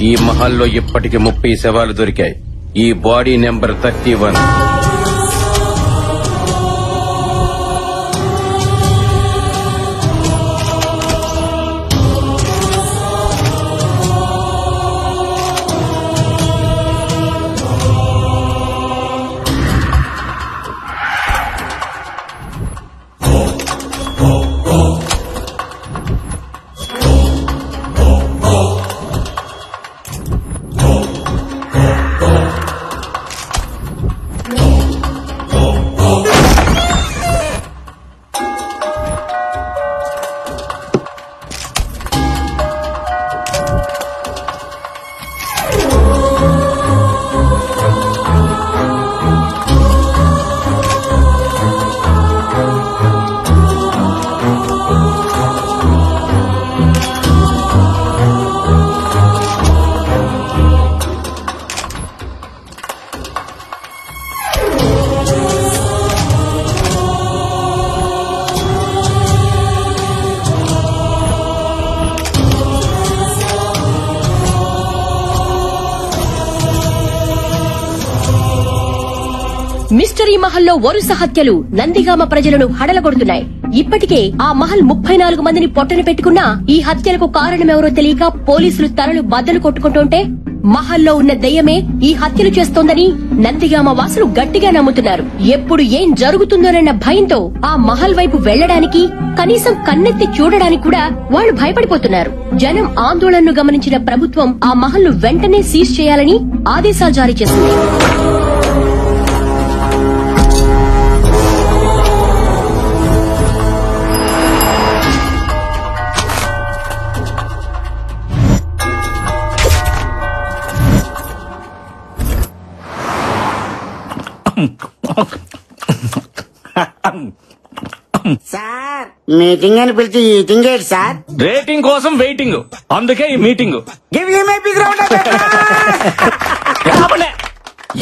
ఈ మహల్లో ఇప్పటికి 30 శవాలు దొరికాయి. ఈ బాడీ నెంబర్ 31. మిస్టరీ మహల్లో వరుస హత్యలు నందిగామ ప్రజలను హడలగొడుతున్నాయి. ఇప్పటికే ఆ మహల్ 34 మందిని పొట్టన పెట్టుకున్నా ఈ హత్యలకు కారణమెవరో తెలియక పోలీసులు తలలు బద్దలు కొట్టుకుంటుంటే మహల్లో ఉన్న దెయ్యమే ఈ హత్యలు చేస్తోందని నందిగామ వాసులు గట్టిగా నమ్ముతున్నారు. ఎప్పుడు ఏం జరుగుతుందోనన్న భయంతో ఆ మహల్ వైపు వెళ్లడానికి, కనీసం కన్నెత్తి చూడడానికి కూడా వాళ్లు భయపడిపోతున్నారు. జనం ఆందోళనను గమనించిన ప్రభుత్వం ఆ మహల్ను వెంటనే సీజ్ చేయాలని ఆదేశాలు జారీ చేసింది. సార్ మీటింగ్ అని పిలిచి ఈటింగ్ ఏంటి సార్? రేటింగ్ కోసం వెయిటింగ్, అందుకే ఈ మీటింగ్.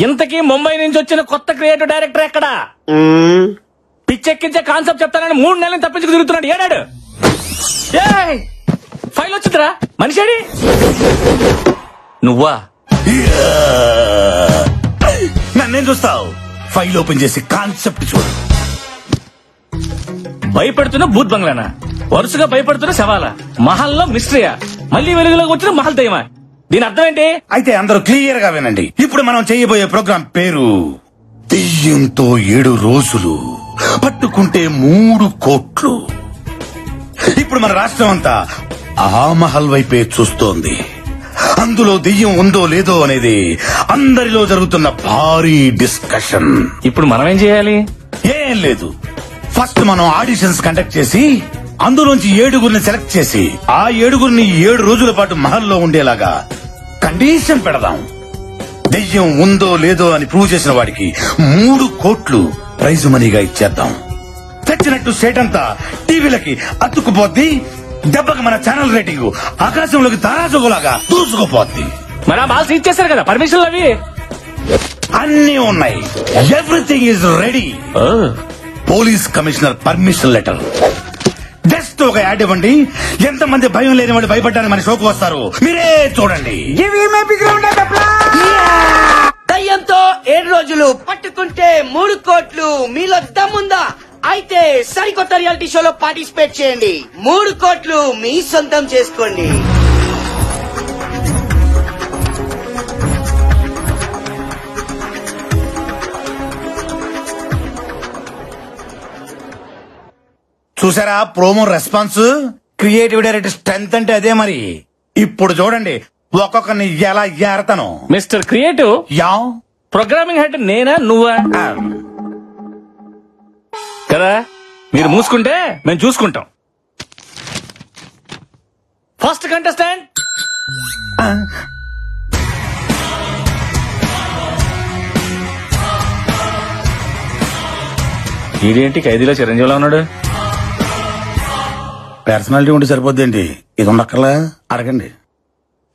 ఇంతకీ ముంబై నుంచి వచ్చిన కొత్త క్రియేటివ్ డైరెక్టర్ ఎక్కడా? పిచ్చెక్కించే కాన్సెప్ట్ చెప్తానని 3 నెలలు తప్పించుకు తిరుగుతున్నాడు. ఏడాడు ఫైల్ వచ్చిందిరా, మనిషి నువ్వా? నన్నేం చూస్తావు? ఫైల్ ఓపెన్ చేసి కాన్సెప్ట్ చూడు. భయపెడుతున్న భూత్ బంగ్లానా? వరుసగా భయపడుతున్న శవాలా? మహల్లో మిస్టరీయా? మళ్ళీ వెలుగులోకి వచ్చిన మహల్ దయ్యమా? దీని అర్థం ఏంటి? అయితే అందరూ క్లియర్ గా వినండి. ఇప్పుడు మనం చేయబోయే ప్రోగ్రాం పేరు దెయ్యంతో 7 రోజులు, పట్టుకుంటే 3 కోట్లు. ఇప్పుడు మన రాష్ట్రం అంతా ఆ మహల్ వైపే చూస్తోంది. అందులో దెయ్యం ఉందో లేదో అనేది అందరిలో జరుగుతున్న భారీ డిస్కషన్. ఇప్పుడు మనం ఏం చేయాలి? ఏం లేదు, ఫస్ట్ మనం ఆడిషన్స్ కండక్ట్ చేసి అందులోంచి 7గురిని సెలెక్ట్ చేసి ఆ 7గురిని 7 రోజుల పాటు మహల్లో ఉండేలాగా కండిషన్ పెడదాం. దెయ్యం ఉందో లేదో అని ప్రూవ్ చేసిన వాడికి 3 కోట్లు ప్రైజ్ మనీగా ఇచ్చేద్దాం. తెచ్చినట్టు స్టేట్ అంతా టీవీలకి అతుక్కుపోద్ది. దెబ్బకి మన ఛానల్ రేటింగ్ ఆకాశంలోకి తారాజుగులాగా దూసుకుపోద్ది. మరి ఆ బాల్ సీజ్ చేశారు కదా, పర్మిషన్లు అవి అన్నీ ఉన్నాయి. Everything is ready. Police commissioner permission letter. Just ఒక యాడ్ ఇవ్వండి. ఎంతమంది భయం లేని వాళ్ళు భయపడ్డానికి మన షోకు వస్తారు, మీరే చూడండి. దయ్యంతో 7 రోజులు, పట్టుకుంటే 3 కోట్లు. మీలో దమ్ముందా? అయితే సరికొత్త రియాలిటీ షోలో పార్టిసిపేట్ చేయండి. 3 కోట్లు మీ సొంతం చేసుకోండి. చూసారా promo response? Creative director strength అంటే అదే మరి. ఇప్పుడు చూడండి ఒక్కొక్కరిని ఎలా ఏరతాను. మిస్టర్ క్రియేటివ్, యా ప్రోగ్రామింగ్ హెడ్ నేనా నువ్వా? కదా, మీరు మూసుకుంటే మేము చూసుకుంటాం. ఫస్ట్ కంటెస్టెంట్ ఇదేంటి ఖైదీలో చిరంజీవిలో ఉన్నాడు? పర్సనాలిటీ ఉంటే సరిపోద్దండి, ఇది ఉండక్కర్లా. అడగండి.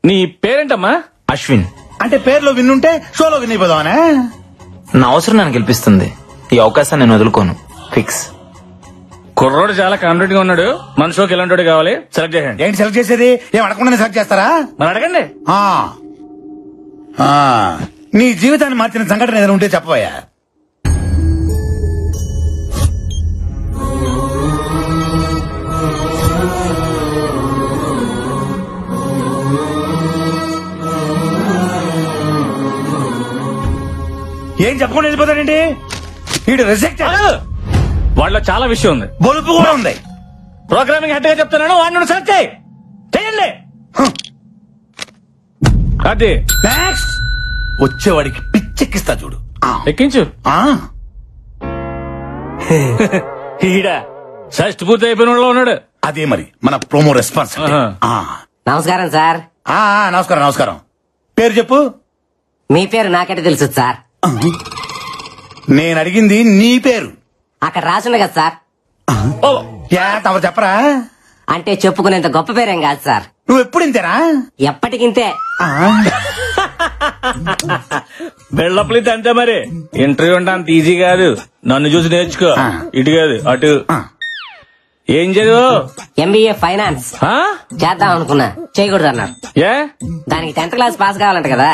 నీ పేరేంటమ్మా? అశ్విన్. అంటే పేర్లో విన్నుంటే షోలో విన్ అయిపోదామనే. నా అవసరం నన్ను గెలిపిస్తుంది. ఈ అవకాశాన్ని నేను వదులుకోను. ఫిక్స్. కుర్రోడు చాలా కాన్ఫిడెంట్ గా ఉన్నాడు. మన షోకి ఎలాంటి కావాలి సెలెక్ట్ చేయండి. ఏంటి సెలెక్ట్ చేసేది? ఏం అడగకుండా సెలెక్ట్ చేస్తారా? మరి అడగండి. ఆ. ఆ. నీ జీవితాన్ని మార్చిన సంఘటన ఏదైనా ఉంటే చెప్పబోయా. ఏం చెప్పకుండా వెళ్ళిపోతాడండి వీడు. రిజెక్ట్. వాళ్ళ చాలా విషయం ఉంది. బొలుపు కూడా ఉంది. ప్రోగ్రామింగ్ హెడ్ గా చెప్తున్నాను, వాడిని సెలెక్ట్ చేయండి. అది నెక్స్ట్ వచ్చేవాడికి పిచ్చెక్కిస్తా చూడు. ఎక్కించు. ఈడ షష్ట్ పూర్తి అయిపోయిన వాళ్ళు ఉన్నాడు. అదే మరి మన ప్రోమో రెస్పాన్స్. నమస్కారం సార్. నమస్కారం నమస్కారం. పేరు చెప్పు. మీ పేరు నాకంటే తెలుసు సార్. నేను అడిగింది నీ పేరు. అక్కడ రాసింది కదా సార్. తమరు చెప్పరా? అంటే చెప్పుకునేంత గొప్ప పేరేం కాదు సార్. నువ్వు ఎప్పుడు ఇంతేనా? ఎప్పటికింతే. బెళ్ళప్పలితే అంతే మరి. ఇంటర్వ్యూ అంటే అంత ఈజీ కాదు. నన్ను చూసి నేర్చుకో. ఇటు కాదు అటు. ఏం చదువు? ఎంబీఏ ఫైనాన్స్ చేద్దాం అనుకున్నా, చేయకూడదు అన్నారు. ఏ దానికి 10th క్లాస్ పాస్ కావాలంట కదా.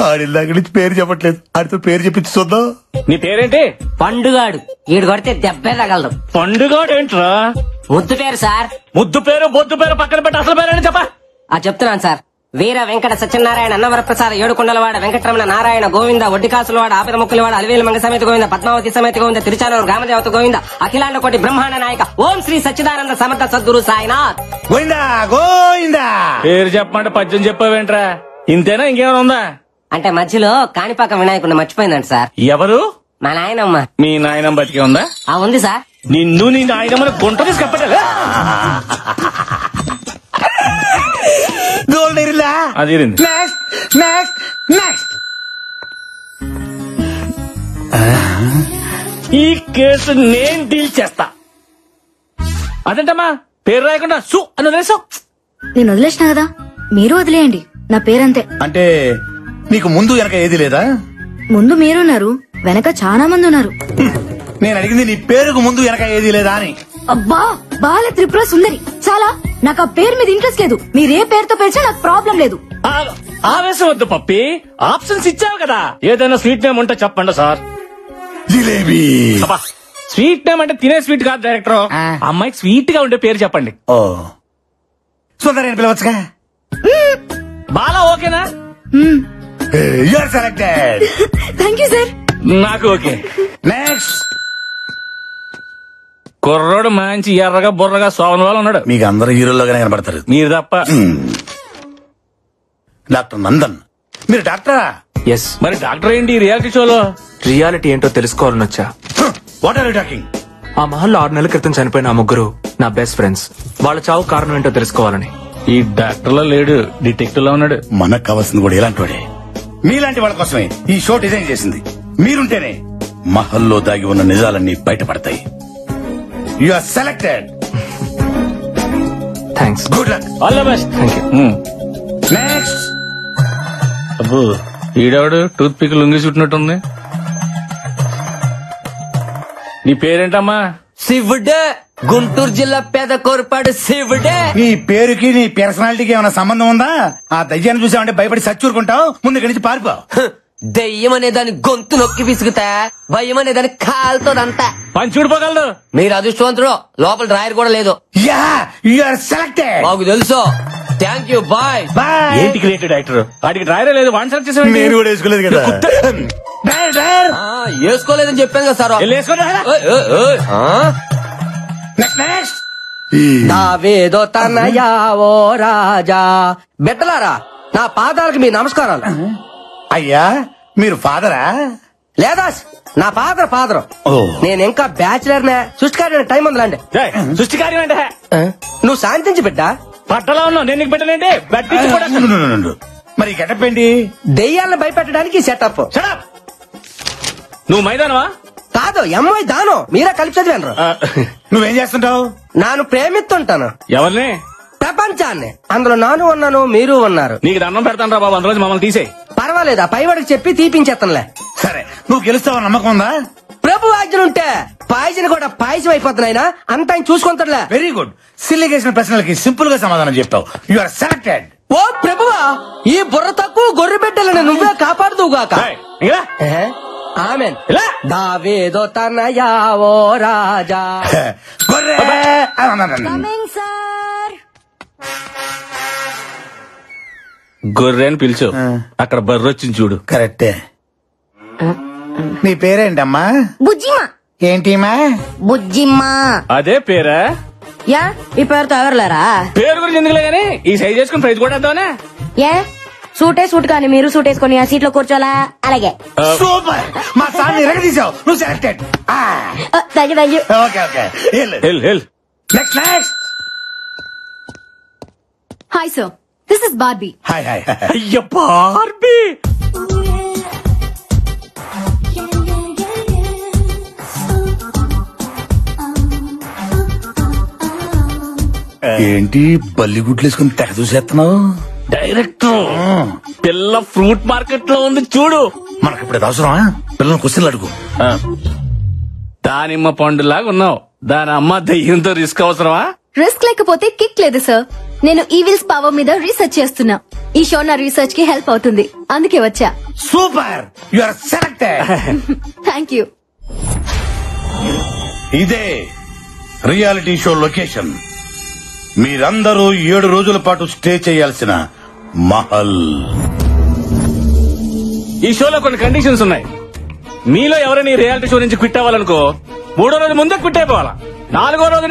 ఆడిల్లాక నుంచి పేరు చెప్పట్లేదు. ఆడితో పేరు చెప్పించి చూద్దాం. నీ పేరేంటి? పండుగాడు. ఈడు కొడితే దెబ్బే తగలదు. పండుగాడు ఏంట్రా? ముద్దు పేరు సార్. ముద్దు పేరు బొద్దు పేరు పక్కన పెట్టి అసలు పేరు చెప్పా. చెప్తున్నాను సార్. వీర వెంకట సత్యనారాయణ అన్నవరప్రసాద ఏడుకొండలవాడ వెంకటరమణ నారాయణ గోవింద ఒడ్డికాసులవాడ ఆపిద ముక్కులవాడ అలివేలు మంగ సమేత గోవింద పద్మావతి సమేత గోవింద తిరుచానూరు గ్రామదేవత గోవింద అఖిలాండ కోటి బ్రహ్మాండ నాయక ఓం శ్రీ సచ్చిదానంద సమర్థ సద్గురు సాయినాథ్ గోవిందా గోవిందా. పేరు చెప్పమంటే పద్యం చెప్పావేంట్రా? ఇంతేనా ఇంకేమైనా ఉందా? అంటే మధ్యలో కాణిపాక వినాయకుడిని మర్చిపోయిందంట సార్. ఎవరు? మా నాయనమ్మ. మీ నాయనమ్మ బతికే ఉందా? ఉంది సార్. నిన్ను నీ నాయనమ్మని గుంట తీసి కప్పటలే. అది ఈ కేసు నేను డీల్ చేస్తా. అదేంటమ్మా పేరు రాయకుండా సు అని వదిలేసావు? నేను వదిలేసిన కదా, మీరు వదిలేయండి. నా పేరంతే. అంటే నీకు ముందు వెనక ఏది లేదా? ముందు మీరున్నారు, వెనక చాలా మంది ఉన్నారు. నేను అడిగింది నీ పేరుకు ముందు వెనక ఏది లేదా అని. అబ్బా బాల త్రిపుర సుందరి. చాలా. నాకు ఆ పేరు మీద ఇంట్రెస్ట్ లేదు. మీరే పేరుతో పిలిచినా నాకు ప్రాబ్లం లేదు. ఆవేశం వద్దు పప్పి, ఆప్షన్స్ ఇచ్చావు కదా. ఏదైనా స్వీట్ నేమ్ ఉంటే చెప్పండి సార్. జిలేబీ. స్వీట్ నేమ్ అంటే తినే స్వీట్ కాదు డైరెక్టర్. అమ్మాయికి స్వీట్ గా ఉండే పేరు చెప్పండి. ఓ సుందరి అని పిలవచ్చుగా. బాలా ఓకేనా? You are selected. Thank you sir. నాకు ఓకే. నెక్స్ట్. కుర్రోడు మంచి ఎర్రగా బుర్రగా సోమన్ వాళ్ళు ఉన్నాడు. మీకు అందరు హీరోల్లోగానే కనబడతారు. మీరు తప్ప. డాక్టర్ నందన్. మీరు డాక్టరా? ఎస్. మరి డాక్టర్ ఏంటి రియాలిటీ షోలో? రియాలిటీ ఏంటో తెలుసుకోవాలని వచ్చా. What are you talking? ఆ మహల్లో 6 నెలల క్రితం చనిపోయిన ఆ ముగ్గురు నా బెస్ట్ ఫ్రెండ్స్. వాళ్ళ చావు కారణం ఏంటో తెలుసుకోవాలని. ఈ డాక్టర్ లో లేడు, డిటెక్టివ్ లో ఉన్నాడు. మనకు కావాల్సింది కూడా ఇలాంటి వాడే. మీలాంటి వాళ్ళ కోసమే ఈ షో డిజైన్ చేసింది. మీరుంటేనే మహల్లో దాగి ఉన్న నిజాలన్నీ బయటపడతాయి. You are selected. Thanks. Good luck. All the best. Thank you. Next. అబ్బో ఈడవాడు టూత్ పిక్ లొంగి చుట్టినట్టుంది. నీ పేరేంటమ్మా? శివుడే. గుంటూరు జిల్లా పేద కోరపాడు శివుడే. నీ పేరుకి నీ పర్సనాలిటీకి ఏమైనా సంబంధం ఉందా? ఆ దయ్యాన్ని చూసామంటే భయపడి సచ్చూరుకుంటావు. ముందు ఇక్కడి నుంచి పారిపో. దెయ్యం అనే దాని గొంతు నొక్కి విసుగుతా, భయం అనే దాని కాలుతోదంతా. పని చూడిపోగలదు. మీరు అదృష్టవంతుడు. లోపల డ్రాయర్ కూడా లేదు. Yeah you are selected. మాకు తెలుసు. Thank you. బాయ్. బాయ్. ఏంటి క్రియేటివ్ డైరెక్టర్? వాడికి డ్రైవరే లేదు, వాడిని సెలెక్ట్ చేసాడు. నేను కూడా వేసుకోలేదు కదా. వేసుకోలేదని చెప్పాను కదా సార్. నెక్స్ట్. దావేదో తనయా ఓ రాజా. బిడ్డలారా, నా పాదాలకు మీ నమస్కారాలు. అయ్యా మీరు ఫాదరా? లేదా నా ఫాదర్. నేను ఇంకా బ్యాచిలర్ నే. సృష్టికారి టైం ఉందిలాండి. సృష్టి కార్యం అంటే నువ్వు శాంతించి బిడ్డ. పట్టలో ఉన్నావు, నేను నీకు పెట్టలేంటి. మరి గెటప్ ఏంటి? దెయ్యాలను భయపెట్టడానికి సెటప్. నువ్వు మైదానవా? కాదు, ఎంఐ దానం. మీరే కలిపి చదివాను. నువ్వేం చేస్తుంటావు? నాను ప్రేమిస్తుంటాను ఎవరిని? ప్రపంచాన్ని. అందులో నాను ఉన్నాను, మీరు ఉన్నారు. నీకు దండం పెడతాను రా బాబు, అందులో మమ్మల్ని తీసేయి. పర్వాలేదు, ఆ పైవాడికి చెప్పి తీపించేస్తానులే. సరే, నువ్వు గెలుస్తావు నమ్మకం ఉందా? ప్రభు ఆజ్ఞలుంటే పాయసం కూడా పాయసం అయిపోతున్నాయినా అంత ఆయన చూసుకుంటాడులే. Very good. సిల్లి చేసిన ప్రశ్నలకి సింపుల్ గా సమాధానం చెప్పావు. You are selected. ఓ ప్రభువా, ఈ బుర్ర తక్కువ గొర్రె బిడ్డలను నువ్వే కాపాడుదువుగాక. ఆమెన్. దావేదో తనయా ఓ రాజా. గొర్రె. Coming sir. గొర్రె అని పిలిచు, అక్కడ బర్రె వచ్చింది చూడు. కరెక్టే. నీ పేరేంటమ్మా? బుజ్జిమా. ఏంటిమా? బుజ్జిమా. అదే పేరా? యా, ఈ పేరుతో ఎవరులేరా? పేరు గురించి ఎందుకులే గానీ ఈ సైజ్ చేసుకుని ప్రైజ్ కూడా వేద్దామనే. ఏ సూటే సూట్ కానీ మీరు సూట్ వేసుకొని ఆ సీట్ లో కూర్చోలా? అలాగే. సూపర్. మా సార్ ఎరగదీసావు. నువ్వు selected. Thank you, thank you. Okay okay. Next next. Hi sir, this is Barbie. Hi hi. అయ్య బార్బీ. ఏంటి బల్లిగుడ్లు వేసుకుని తెగ చూసేస్తున్నావు? డైరెక్టర్ పిల్ల ఫ్రూట్ మార్కెట్ లో ఉంది చూడు. మనకి ఇప్పుడు అవసరమా? పిల్లలు క్వశ్చన్లు అడుగు. దానిమ్మ పండులాగా ఉన్నావు, దాని అమ్మ దయ్యంతో రిస్క్ అవసరమా? రిస్క్ లేకపోతే కిక్ లేదు సార్. నేను ఈవిల్స్ పవర్ మీద రీసెర్చ్ చేస్తున్నా. ఈ షో నా రీసెర్చ్ కి హెల్ప్ అవుతుంది, అందుకే వచ్చా. Super. You are selected. Thank you. ఇదే రియాలిటీ షో లొకేషన్. మీరందరూ 7 రోజుల పాటు స్టే చేయాల్సిన మహల్. ఈ షోలో కొన్ని కండిషన్స్ ఉన్నాయి. మీలో ఎవరైనా ఈ రియాలిటీ షో నుంచి క్విట్ అవ్వాలనుకో 3వ రోజు ముందే క్విట్ అయిపోవాలా. 4వ రోజు